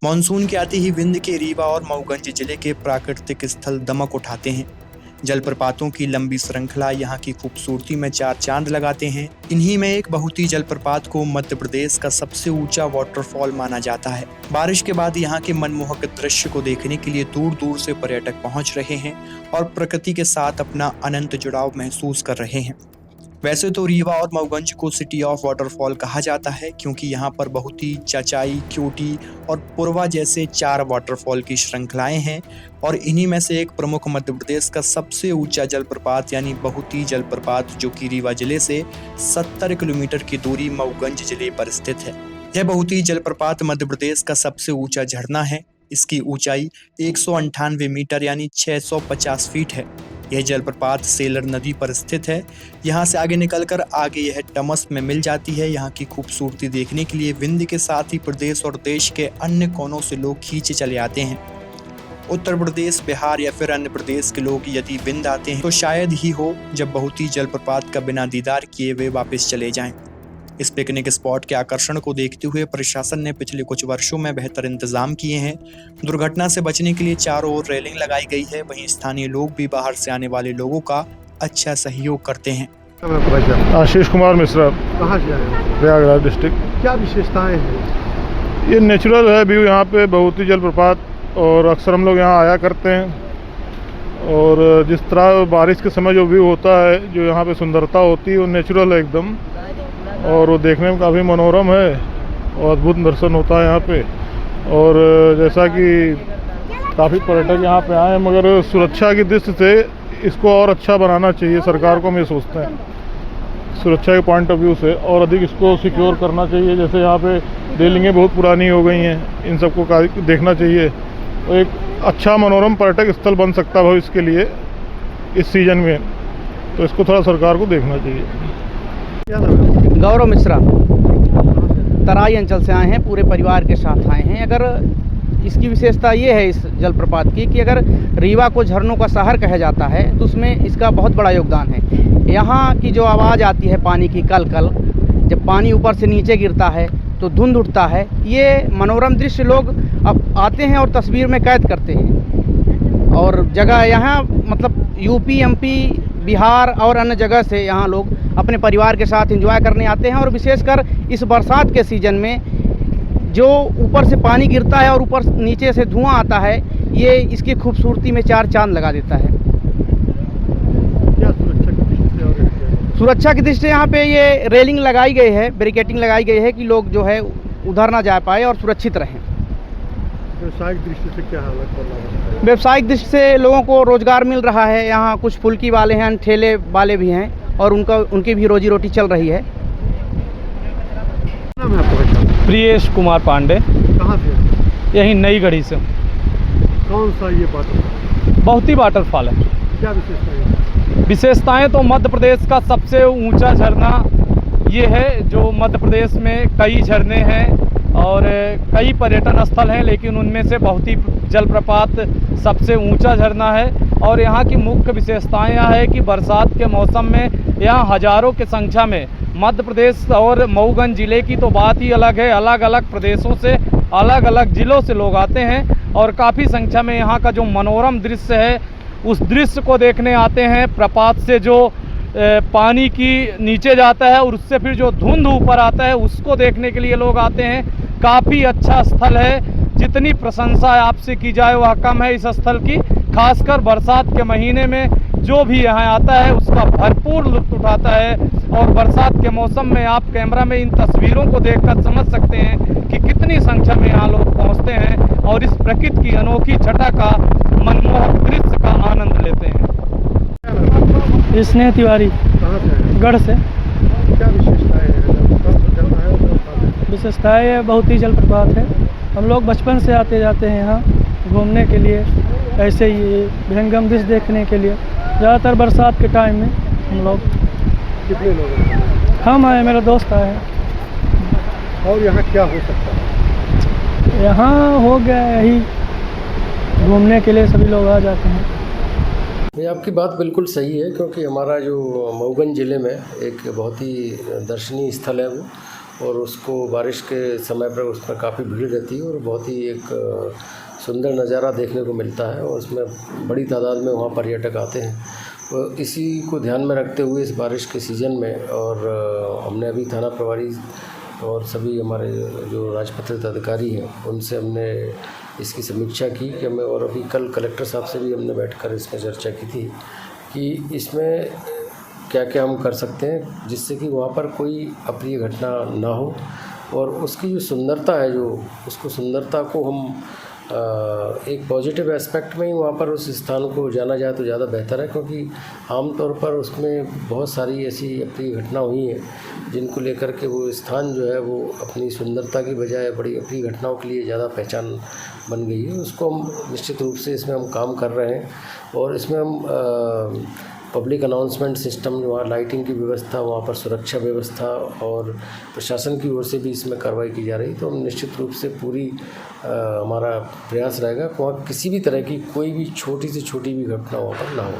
Monsoon के आते ही विंध्य के रीवा और मऊगंज जिले के प्राकृतिक स्थल दमक उठाते हैं। जलप्रपातों की लंबी श्रृंखला यहाँ की खूबसूरती में चार चांद लगाते हैं। इन्हीं में एक बहुती जलप्रपात को मध्य प्रदेश का सबसे ऊंचा वाटरफॉल माना जाता है। बारिश के बाद यहाँ के मनमोहक दृश्य को देखने के लिए दूर दूर से पर्यटक पहुंच रहे हैं और प्रकृति के साथ अपना अनंत जुड़ाव महसूस कर रहे हैं। वैसे तो रीवा और मऊगंज को सिटी ऑफ वाटरफॉल कहा जाता है, क्योंकि यहाँ पर बहुती, चाचाई, क्योटी और पुरवा जैसे 4 वाटरफॉल की श्रृंखलाएं हैं और इन्हीं में से एक प्रमुख मध्य प्रदेश का सबसे ऊंचा जलप्रपात यानी बहुती जलप्रपात, जो कि रीवा जिले से 70 किलोमीटर की दूरी मऊगंज जिले पर स्थित है। यह बहुती जलप्रपात मध्य प्रदेश का सबसे ऊंचा झरना है। इसकी ऊंचाई 198 मीटर यानी 650 फीट है। यह जलप्रपात सेलर नदी पर स्थित है। यहाँ से आगे निकलकर आगे यह टमस में मिल जाती है। यहाँ की खूबसूरती देखने के लिए विंध्य के साथ ही प्रदेश और देश के अन्य कोनों से लोग खींचे चले आते हैं। उत्तर प्रदेश, बिहार या फिर अन्य प्रदेश के लोग यदि विंध्य आते हैं तो शायद ही हो जब बहुती जलप्रपात का बिना दीदार किए वे वापस चले जाएं। इस पिकनिक स्पॉट के आकर्षण को देखते हुए प्रशासन ने पिछले कुछ वर्षों में बेहतर इंतजाम किए हैं। दुर्घटना से बचने के लिए चारों ओर रेलिंग लगाई गई है। वहीं स्थानीय लोग भी बाहर से आने वाले लोगों का अच्छा सहयोग करते हैं। आशीष कुमार मिश्रा। कहाँ से आए? प्रयागराज डिस्ट्रिक्ट। क्या विशेषताएं हैं? ये नेचुरल है व्यू यहाँ पे, बहुती जलप्रपात, और अक्सर हम लोग यहाँ आया करते हैं। और जिस तरह बारिश के समय जो व्यू होता है, जो यहाँ पे सुंदरता होती है, वो नेचुरल है एकदम, और वो देखने में काफ़ी मनोरम है और अद्भुत दर्शन होता है यहाँ पे। और जैसा कि काफ़ी पर्यटक यहाँ पे आए हैं, मगर सुरक्षा की दृष्टि से इसको और अच्छा बनाना चाहिए सरकार को, हम ये सोचते हैं। सुरक्षा के पॉइंट ऑफ व्यू से और अधिक इसको सिक्योर करना चाहिए। जैसे यहाँ पे रेलिंगें बहुत पुरानी हो गई हैं, इन सबको देखना चाहिए। तो एक अच्छा मनोरम पर्यटक स्थल बन सकता है भविष्य के लिए इस सीजन में, तो इसको थोड़ा सरकार को देखना चाहिए। क्या नाम है? गौरव मिश्रा। तराई अंचल से आए हैं, पूरे परिवार के साथ आए हैं। अगर इसकी विशेषता ये है इस जलप्रपात की कि अगर रीवा को झरनों का शहर कहा जाता है तो उसमें इसका बहुत बड़ा योगदान है। यहाँ की जो आवाज़ आती है पानी की, कल कल, जब पानी ऊपर से नीचे गिरता है तो धुंध उठता है। ये मनोरम दृश्य लोग अब आते हैं और तस्वीर में कैद करते हैं। और जगह यहाँ मतलब यूपी, एमपी, बिहार और अन्य जगह से यहाँ लोग अपने परिवार के साथ एंजॉय करने आते हैं। और विशेषकर इस बरसात के सीज़न में जो ऊपर से पानी गिरता है और ऊपर नीचे से धुआं आता है, ये इसकी खूबसूरती में चार चांद लगा देता है। क्या सुरक्षा की दृष्टि से और सुरक्षा की दृष्टि से यहाँ पे ये रेलिंग लगाई गई है, बैरिकेडिंग लगाई गई है कि लोग जो है उधर ना जा पाए और सुरक्षित रहें। व्यवसायिक दृष्टि से क्या हालत बना है? व्यावसायिक दृष्टि से लोगों को रोज़गार मिल रहा है। यहाँ कुछ फुल्की वाले हैं, ठेले वाले भी हैं और उनकी भी रोजी रोटी चल रही है। नाम है आपका भाई? प्रियेश कुमार पांडे। कहाँ से? यही नई गढ़ी से। कौन सा ये वाटरफॉल? बहुती वाटरफॉल है। क्या विशेषताएं? विशेषताएं तो मध्य प्रदेश का सबसे ऊंचा झरना ये है, जो मध्य प्रदेश में कई झरने हैं और कई पर्यटन स्थल हैं, लेकिन उनमें से बहुती जलप्रपात सबसे ऊंचा झरना है। और यहाँ की मुख्य विशेषताएं यह है कि बरसात के मौसम में यहाँ हजारों की संख्या में मध्य प्रदेश और मऊगंज जिले की तो बात ही अलग है, अलग अलग प्रदेशों से, अलग अलग ज़िलों से लोग आते हैं और काफ़ी संख्या में यहाँ का जो मनोरम दृश्य है उस दृश्य को देखने आते हैं। प्रपात से जो पानी की नीचे जाता है और उससे फिर जो धुंध ऊपर आता है उसको देखने के लिए लोग आते हैं। काफ़ी अच्छा स्थल है, जितनी प्रशंसा आपसे की जाए वह कम है इस स्थल की। खासकर बरसात के महीने में जो भी यहाँ आता है उसका भरपूर लुत्फ उठाता है। और बरसात के मौसम में आप कैमरा में इन तस्वीरों को देखकर समझ सकते हैं कि कितनी संख्या में यहाँ लोग पहुँचते हैं और इस प्रकृति की अनोखी छटा का मनमोहक दृश्य का आनंद लेते हैं। स्नेह तिवारी। कहाँ से आए? गढ़ से। क्या विशेषताएं हैं? विशेषताएँ बहुत ही जलप्रपात है। हम लोग बचपन से आते जाते हैं यहाँ घूमने के लिए, ऐसे ही विहंगम दृश्य देखने के लिए। ज़्यादातर बरसात के टाइम में हम लोग। कितने लोग हैं? हम आए, मेरा दोस्त आए हैं। और यहाँ क्या हो सकता है? यहाँ हो गया यही, घूमने के लिए सभी लोग आ जाते हैं। ये आपकी बात बिल्कुल सही है, क्योंकि हमारा जो मऊगंज ज़िले में एक बहुत ही दर्शनीय स्थल है वो, और उसको बारिश के समय पर उसमें काफ़ी भीड़ रहती है और बहुत ही एक सुंदर नज़ारा देखने को मिलता है और उसमें बड़ी तादाद में वहाँ पर्यटक आते हैं। तो इसी को ध्यान में रखते हुए इस बारिश के सीज़न में और हमने अभी थाना प्रभारी और सभी हमारे जो राजपत्रित अधिकारी हैं उनसे हमने इसकी समीक्षा की कि हमें, और अभी कल कलेक्टर साहब से भी हमने बैठकर इसमें चर्चा की थी कि इसमें क्या क्या हम कर सकते हैं जिससे कि वहाँ पर कोई अप्रिय घटना ना हो और उसकी जो सुंदरता है, जो उसको सुंदरता को हम एक पॉजिटिव एस्पेक्ट में ही वहाँ पर उस स्थान को जाना जाए तो ज़्यादा बेहतर है, क्योंकि आमतौर पर उसमें बहुत सारी ऐसी अप्रिय घटना हुई हैं जिनको लेकर के वो स्थान जो है वो अपनी सुंदरता की बजाय बड़ी अप्रिय घटनाओं के लिए ज़्यादा पहचान बन गई है। उसको हम निश्चित रूप से इसमें हम काम कर रहे हैं और इसमें हम पब्लिक अनाउंसमेंट सिस्टम, वहाँ लाइटिंग की व्यवस्था, वहाँ पर सुरक्षा व्यवस्था और प्रशासन की ओर से भी इसमें कार्रवाई की जा रही है। तो हम निश्चित रूप से पूरी हमारा प्रयास रहेगा वहाँ किसी भी तरह की कोई भी छोटी से छोटी भी घटना वहाँ पर ना हो।